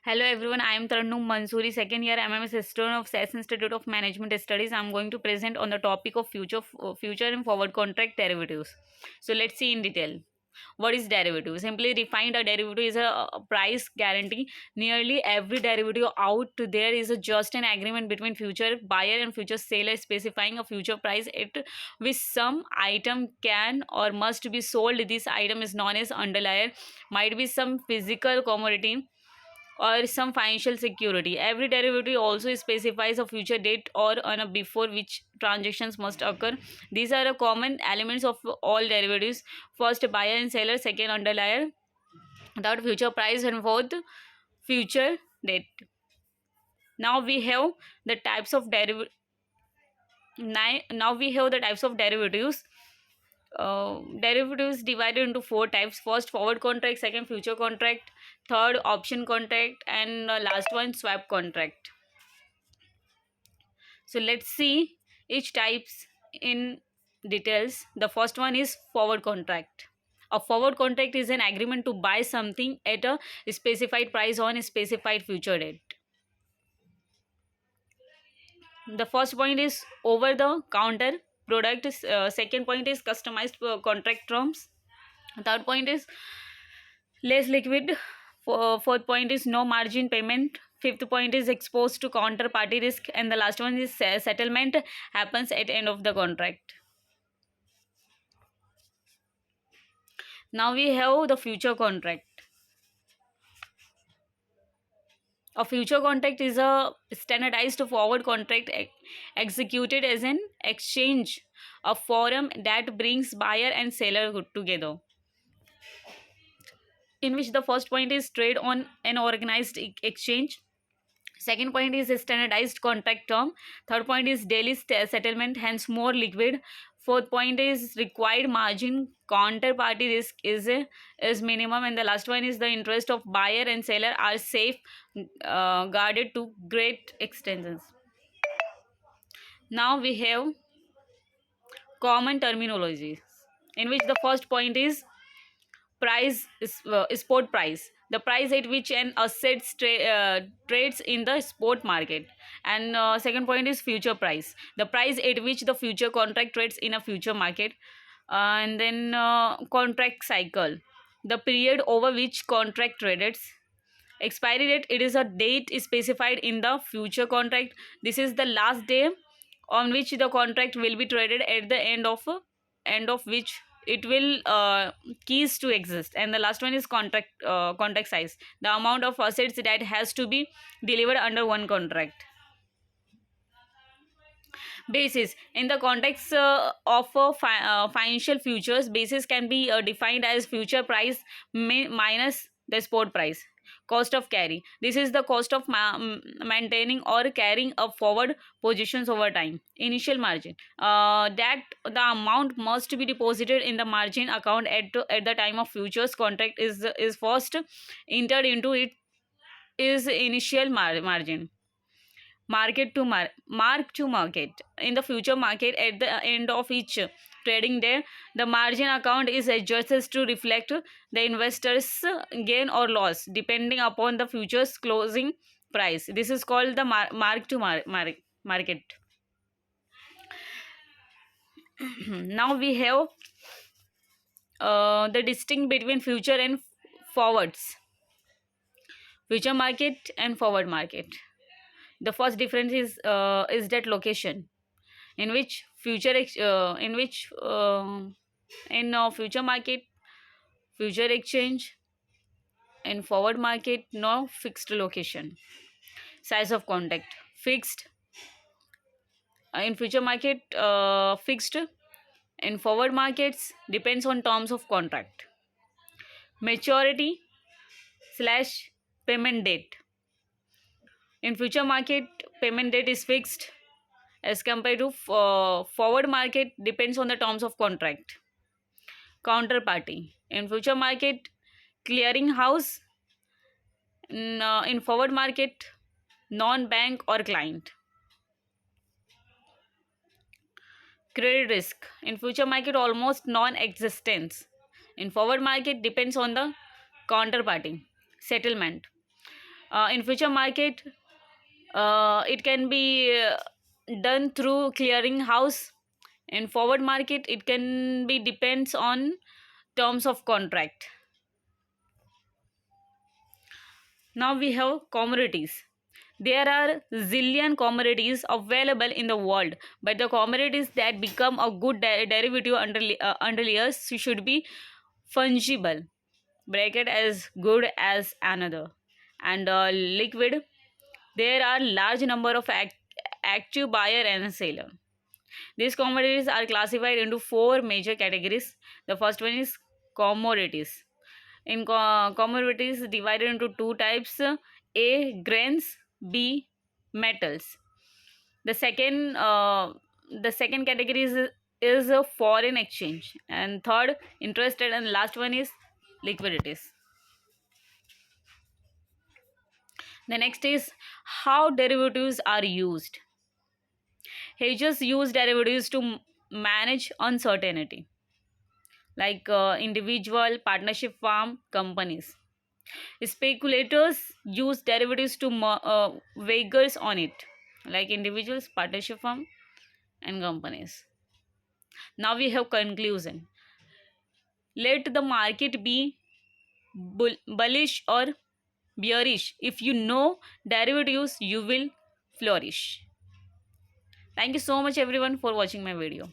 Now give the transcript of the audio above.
Hello everyone, I am Tarannum Mansoori, second year MMS student of SAS Institute of Management Studies. I am going to present on the topic of future and forward contract derivatives. So let's see in detail. What is derivative? Simply defined, a derivative is a price guarantee. Nearly every derivative out there is just an agreement between future buyer and future seller specifying a future price at which some item can or must be sold. This item is known as underlier, might be some physical commodity or some financial security. Every derivative also specifies a future date or on a before which transactions must occur. These are the common elements of all derivatives. First, buyer and seller. Second, underlier. Third, future price. And fourth, future date. Now we have the types of derivatives. Now we have the types of derivatives. Derivatives divided into four types. First, forward contract. Second, future contract. Third, option contract. And last one, swap contract. So let's see each types in details. The first one is forward contract. A forward contract is an agreement to buy something at a specified price on a specified future date. The first point is over the counter product. Second point is customized contract terms. Third point is less liquid. Fourth point is no margin payment. Fifth point is exposed to counterparty risk, and the last one is settlement happens at end of the contract. Now we have the future contract. A future contract is a standardized forward contract executed as an exchange, a forum that brings buyer and seller together, in which the first point is trade on an organized exchange. Second point is a standardized contract term. Third point is daily settlement, hence more liquid. Fourth point is required margin. Counterparty risk is minimum, and the last one is the interest of buyer and seller are safe, guarded to great extents. Now we have common terminologies, in which the first point is price is spot price, the price at which an asset trades in the spot market. And second point is future price, the price at which the future contract trades in a future market. And then contract cycle, the period over which contract trades. Expiry date, it is a date specified in the future contract. This is the last day on which the contract will be traded, at the end of which it will cease to exist. And the last one is contract size, the amount of assets that has to be delivered under one contract. Basis, in the context of financial futures, basis can be defined as future price minus the spot price. Cost of carry, this is the cost of maintaining or carrying a forward positions over time. Initial margin, that the amount must be deposited in the margin account at the time of futures contract is first entered into, it is initial margin. Mark to market, in the future market, at the end of each trading day, the margin account is adjusted to reflect the investor's gain or loss depending upon the future's closing price. This is called the mark to market. Now we have the distinct between future and forwards, future market and forward market. The first difference is that location, in which in future market, future exchange, in forward market, no fixed location. Size of contract, fixed. In future market, fixed. In forward markets, depends on terms of contract. Maturity slash payment date, in future market, payment date is fixed, as compared to forward market, depends on the terms of contract. Counterparty, in future market, clearing house. In forward market, non-bank or client. Credit risk, in future market, almost non-existence. In forward market, depends on the counterparty. Settlement, In future market, it can be done through clearing house. In forward market, it can be depends on terms of contract. Now we have commodities. There are zillion commodities available in the world, but the commodities that become a good derivative under layers should be fungible, bracket as good as another, and liquid. There are large number of active buyer and seller. These commodities are classified into four major categories. The first one is commodities. In commodities divided into two types: A, grains; B, metals. The second category is a foreign exchange, and third, interest rate, and last one is liquidities. The next is how derivatives are used. Hedges use derivatives to manage uncertainty, like individual, partnership, farm, companies. Speculators use derivatives to vehicles on it, like individuals, partnership, firm, and companies. Now we have conclusion. Let the market be bullish or bearish. If you know derivatives, you will flourish. Thank you so much everyone for watching my video.